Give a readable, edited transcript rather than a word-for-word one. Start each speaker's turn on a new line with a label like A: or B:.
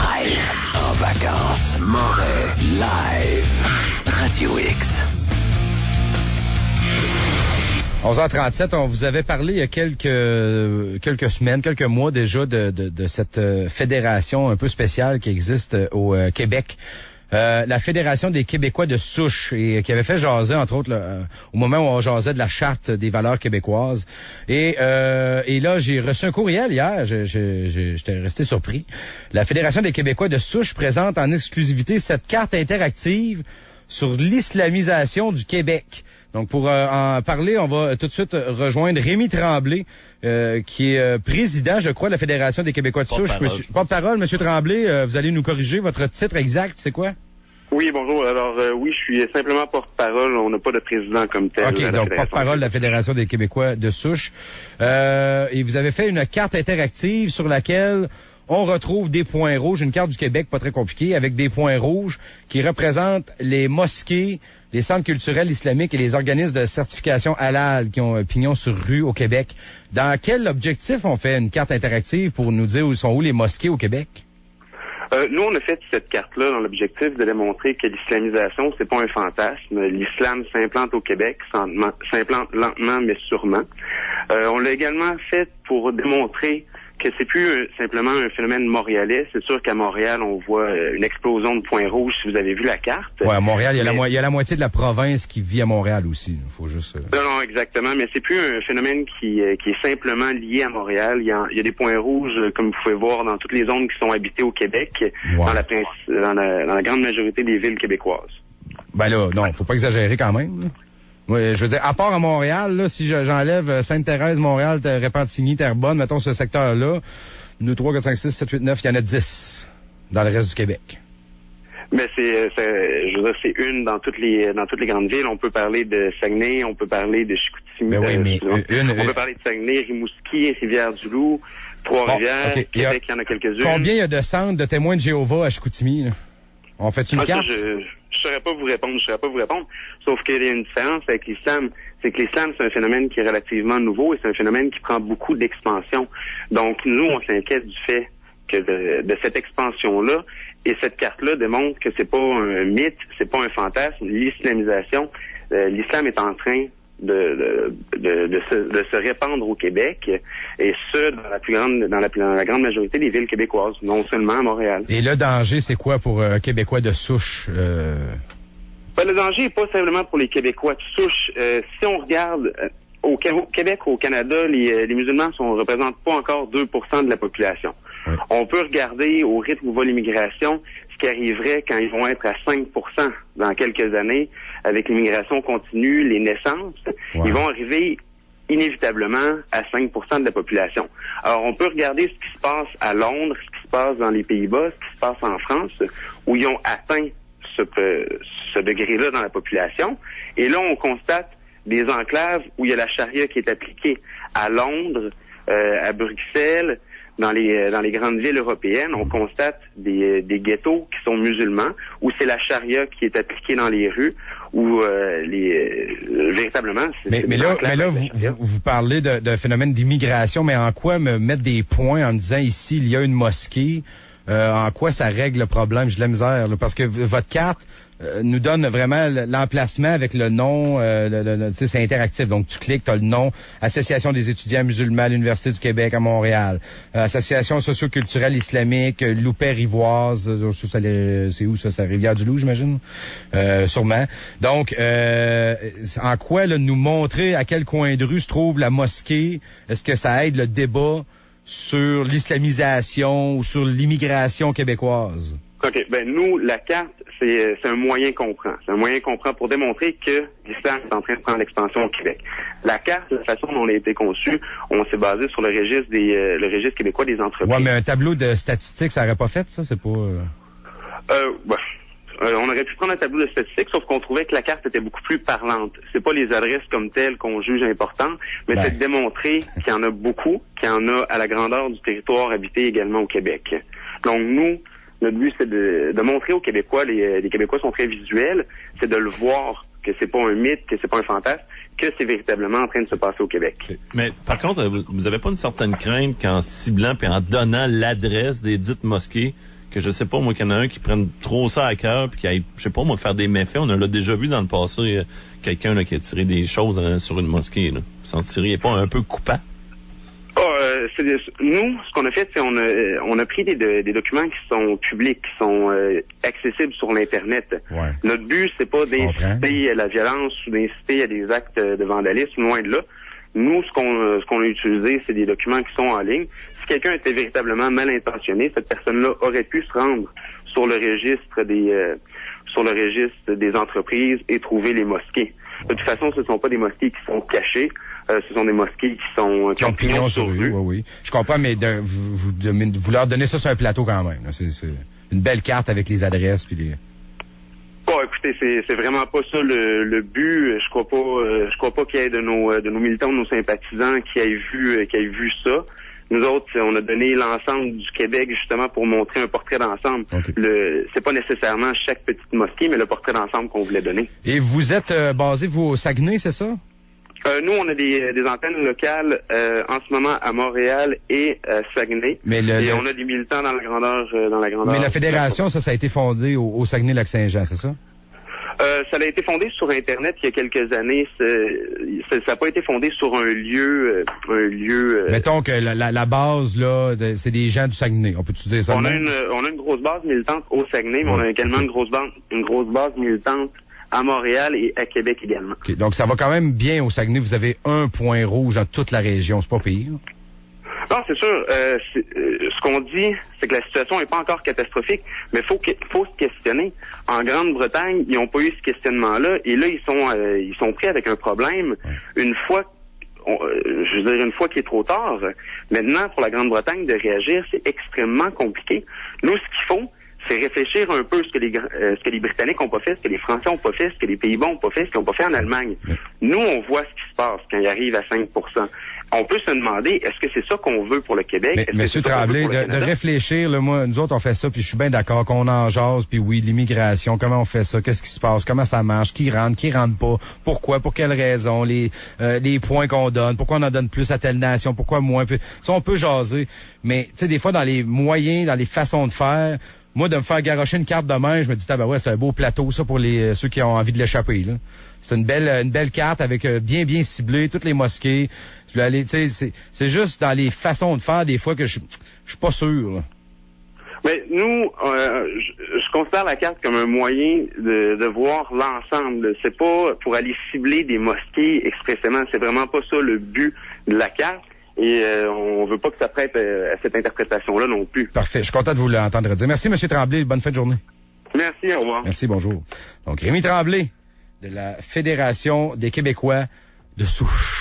A: Live. En vacances. Moret. Live. Radio X.
B: 11h37, on vous avait parlé il y a quelques semaines, quelques mois déjà de cette fédération un peu spéciale qui existe au Québec. La Fédération des Québécois de souche, et qui avait fait jaser, entre autres, au moment où on jasait de la Charte des valeurs québécoises. Et là, j'ai reçu un courriel hier, j'étais resté surpris. La Fédération des Québécois de souche présente en exclusivité cette carte interactive sur l'islamisation du Québec. Donc, pour en parler, on va tout de suite rejoindre Rémi Tremblay, qui est président, je crois, de la Fédération des Québécois de souche. Porte-parole, Monsieur Tremblay, vous allez nous corriger. Votre titre exact, c'est quoi?
C: Oui, bonjour. Alors, oui, je suis simplement porte-parole. On n'a pas de président comme tel.
B: OK, donc porte-parole de la Fédération des Québécois de souche. Et vous avez fait une carte interactive sur laquelle on retrouve des points rouges, une carte du Québec pas très compliquée, avec des points rouges qui représentent les mosquées, les centres culturels islamiques et les organismes de certification halal qui ont pignon sur rue au Québec. Dans quel objectif on fait une carte interactive pour nous dire où sont les mosquées au Québec?
C: Nous, on a fait cette carte-là dans l'objectif de démontrer que l'islamisation, c'est pas un fantasme. L'islam s'implante au Québec, s'implante lentement mais sûrement. On l'a également fait pour démontrer que c'est plus simplement un phénomène montréalais. C'est sûr qu'à Montréal, on voit une explosion de points rouges, si vous avez vu la carte.
B: Ouais, à Montréal, il y a la moitié de la province qui vit à Montréal aussi. Faut juste...
C: Non, exactement, mais c'est plus un phénomène qui est simplement lié à Montréal. Il y a des points rouges, comme vous pouvez voir, dans toutes les zones qui sont habitées au Québec, dans la grande majorité des villes québécoises.
B: Ben là, non, faut pas exagérer quand même, là. Oui, je veux dire, à part à Montréal, là, si j'enlève Sainte-Thérèse, Montréal, Repentigny, Terrebonne, mettons ce secteur-là, nous 3, 4, 5, 6, 7, 8, 9, il y en a 10 dans le reste du Québec.
C: Mais je veux dire, c'est une dans toutes les grandes villes. On peut parler de Saguenay, on peut parler de Chicoutimi. On peut parler de Saguenay, Rimouski, Rivière-du-Loup, Trois-Rivières, Québec, il y en a quelques-unes.
B: Combien il y a de centres de témoins de Jéhovah à Chicoutimi, là? On fait une carte?
C: Je saurais pas vous répondre. Sauf qu'il y a une différence avec l'islam. C'est que l'islam, c'est un phénomène qui est relativement nouveau et c'est un phénomène qui prend beaucoup d'expansion. Donc, nous, on s'inquiète du fait que de cette expansion-là. Et cette carte-là démontre que c'est pas un mythe, c'est pas un fantasme. L'islamisation, l'islam est en train de se répandre au Québec, et ce, dans la grande majorité des villes québécoises, non seulement à Montréal.
B: Et le danger, c'est quoi pour Québécois de souche?
C: Ben, le danger n'est pas simplement pour les Québécois de souche. Si on regarde au Québec, au Canada, les musulmans représentent pas encore 2% de la population. Oui. On peut regarder au rythme où va l'immigration, ce qui arriverait quand ils vont être à 5% dans quelques années, avec l'immigration continue, les naissances, ils vont arriver inévitablement à 5% de la population. Alors, on peut regarder ce qui se passe à Londres, ce qui se passe dans les Pays-Bas, ce qui se passe en France, où ils ont atteint ce degré-là dans la population. Et là, on constate des enclaves où il y a la charia qui est appliquée à Londres, à Bruxelles, dans les grandes villes européennes. On constate des ghettos qui sont musulmans, où c'est la charia qui est appliquée dans les rues, où véritablement...
B: Mais là, vous parlez d'un phénomène d'immigration, mais en quoi me mettre des points en me disant ici, il y a une mosquée, en quoi ça règle le problème? J'ai de la misère, là, parce que votre carte nous donne vraiment l'emplacement avec le nom, c'est interactif. Donc, tu cliques, tu as le nom, Association des étudiants musulmans à l'Université du Québec à Montréal, Association socio-culturelle islamique, Louper-Ivoise, c'est où ça? C'est à Rivière-du-Loup, j'imagine? Sûrement. Donc, en quoi là, nous montrer à quel coin de rue se trouve la mosquée? Est-ce que ça aide le débat sur l'islamisation ou sur l'immigration québécoise?
C: OK. Ben, nous, la carte, c'est un moyen qu'on prend. C'est un moyen qu'on prend pour démontrer que l'islam est en train de prendre l'expansion au Québec. La carte, la façon dont elle a été conçue, on s'est basé sur le registre québécois des entreprises.
B: Ouais, mais un tableau de statistiques, ça aurait pas fait, ça? C'est pas...
C: on aurait pu prendre un tableau de statistiques, sauf qu'on trouvait que la carte était beaucoup plus parlante. C'est pas les adresses comme telles qu'on juge importantes, mais c'est de démontrer qu'il y en a beaucoup, qu'il y en a à la grandeur du territoire habité également au Québec. Donc, notre but, c'est de montrer aux Québécois, les Québécois sont très visuels, c'est de le voir que c'est pas un mythe, que c'est pas un fantasme, que c'est véritablement en train de se passer au Québec.
D: Mais par contre, vous avez pas une certaine crainte qu'en ciblant puis en donnant l'adresse des dites mosquées, que je sais pas, moi, qu'il y en a un qui prenne trop ça à cœur puis qui aille, je sais pas, moi, faire des méfaits. On l'a déjà vu dans le passé, quelqu'un là, qui a tiré des choses sur une mosquée. Là. Vous en tirez pas un peu coupant?
C: Nous, ce qu'on a fait, c'est on a pris des documents qui sont publics, qui sont accessibles sur l'Internet.
B: Ouais.
C: Notre but, c'est pas d'inciter à la violence ou d'inciter à des actes de vandalisme, loin de là. Nous, ce qu'on a utilisé, c'est des documents qui sont en ligne. Si quelqu'un était véritablement mal intentionné, cette personne-là aurait pu se rendre sur le registre des entreprises et trouver les mosquées. De toute façon, ce ne sont pas des mosquées qui sont cachées. Ce sont des mosquées qui ont pignon sur rue.
B: Oui. Je comprends, mais vous leur donnez ça sur un plateau quand même. Là. C'est une belle carte avec les adresses puis les.
C: Bon, écoutez, c'est vraiment pas ça le but. Je crois pas qu'il y ait de nos militants, de nos sympathisants qui aient vu ça. Nous autres, on a donné l'ensemble du Québec justement pour montrer un portrait d'ensemble. Okay. C'est pas nécessairement chaque petite mosquée, mais le portrait d'ensemble qu'on voulait donner.
B: Et vous êtes basé, vous, au Saguenay, c'est ça?
C: Nous, on a des antennes locales en ce moment à Montréal et à Saguenay. Et on a des militants dans la grandeur.
B: Mais la fédération, ça a été fondé au Saguenay-Lac-Saint-Jean, c'est ça?
C: Ça a été fondé sur Internet il y a quelques années. Ça n'a pas été fondé sur un lieu.
B: Mettons que la base là, c'est des gens du Saguenay. On peut-tu dire ça?
C: On a une grosse base militante au Saguenay, mais on a également une grosse base militante à Montréal et à Québec également.
B: Okay, donc ça va quand même bien au Saguenay. Vous avez un point rouge dans toute la région. C'est pas pire.
C: Non, c'est sûr. Ce qu'on dit, c'est que la situation n'est pas encore catastrophique, mais faut se questionner. En Grande-Bretagne, ils n'ont pas eu ce questionnement-là, et là, ils sont pris avec un problème. Une fois qu'il est trop tard. Maintenant, pour la Grande-Bretagne, de réagir, c'est extrêmement compliqué. Nous, ce qu'il faut, c'est réfléchir un peu ce que les Britanniques n'ont pas fait, ce que les Français n'ont pas fait, ce que les Pays-Bas n'ont pas fait, ce qu'ils n'ont pas fait en Allemagne. Nous, on voit ce qui se passe quand ils arrivent à 5%. On peut se demander, est-ce que c'est ça qu'on veut pour le Québec?
B: Mais Monsieur Tremblay, de réfléchir, là, moi, nous autres, on fait ça, puis je suis bien d'accord qu'on en jase, puis oui, l'immigration, comment on fait ça, qu'est-ce qui se passe, comment ça marche, qui rentre pas, pourquoi, pour quelles raisons, les points qu'on donne, pourquoi on en donne plus à telle nation, pourquoi moins, puis ça, on peut jaser. Mais, tu sais, des fois, dans les moyens, dans les façons de faire, moi, de me faire garrocher une carte de main, je me dis, ouais, c'est un beau plateau, ça, pour ceux qui ont envie de l'échapper, là. C'est une belle carte avec bien ciblé, toutes les mosquées. Je vais aller, tu sais, c'est juste dans les façons de faire, des fois, que je suis pas sûr, là.
C: Mais nous, je considère la carte comme un moyen de voir l'ensemble. C'est pas pour aller cibler des mosquées expressément. C'est vraiment pas ça le but de la carte. Et on veut pas que ça prête à cette interprétation-là non plus.
B: Parfait. Je suis content de vous l'entendre dire. Merci, M. Tremblay. Bonne fin de journée.
C: Merci. Au revoir.
B: Merci. Bonjour. Donc, Rémi Tremblay de la Fédération des Québécois de souche.